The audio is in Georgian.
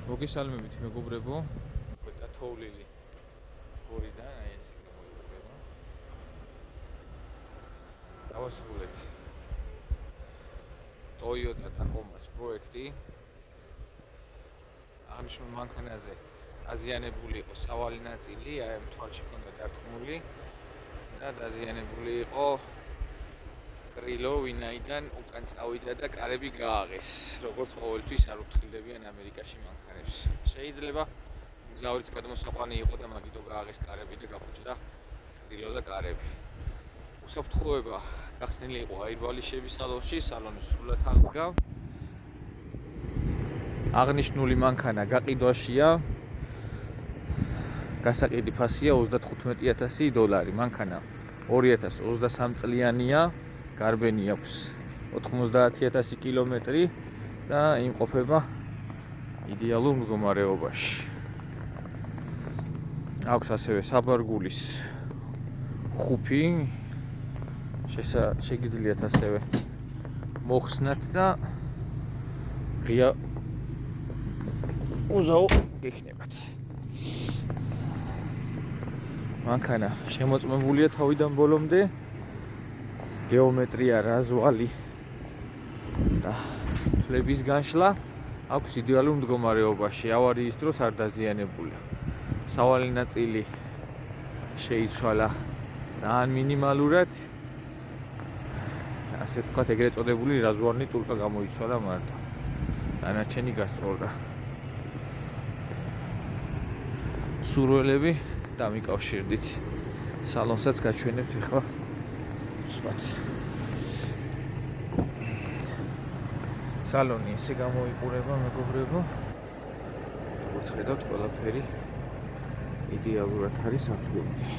მოგესალმებით მეგობრებო, დათოვლილი გორიდან, აი ესე გამოიყურება. დავასრულეთ Toyota Tacomas პროექტი. აღნიშნულ მანქანაზე დაზიანებული იყო სავალი ნაწილი, აი თვალში ჰქონდა დარტყმული და დაზიანებული იყო კრილო, ვინაიდან უკან წავიდა და კარები გააღეს. როგორც ყოველთვის არ უფრთხილებიან ამერიკაში მანქანებს. შეიძლება მგზავრის გადმოსაყვანი იყო და მაგითო გააღეს კარები და გაფუჭდა კრილო და კარები. უსაფრთხოება გახსნილი იყო აირბალიშების სალონში, სალონი სრულად აღდგა. აღნიშნული მანქანა გაყიდვაშია. გასაყიდი ფასია $35,000. მანქანა 2023 წლიანია. გარბენი აქვს 90,000 კილომეტრი და იმყოფება იდეალურ მდგომარეობაში. აქვს ასევე საბარგულის ხუფი, შეგიძლიათ ასევე მოხსნათ და ღია უზაო გექნებათ. მანქანა შემოწმებულია თავიდან ბოლომდე. გეომეტრია, რაზვალი და ფლების განშლა აქვს იდეალურ მდგომარეობაში, ავარიის დროს არ დაზიანებულია. სავალი ნაწილი შეიცვალა ძალიან მინიმალურად. ასე თქვათ, ეგრეთ წოდებული რაზვარნი ტურკა გამოიცვალა მარტო. დანარჩენი გასწორდა. სურველები დამიკავშირდით. სალონსაც გაჩვენებთ ახლა. სალონი ესე გამოიყურება მეგობრებო. როგორც ხედავთ, ყველაფერი იდეალურად არის აღდგენილი.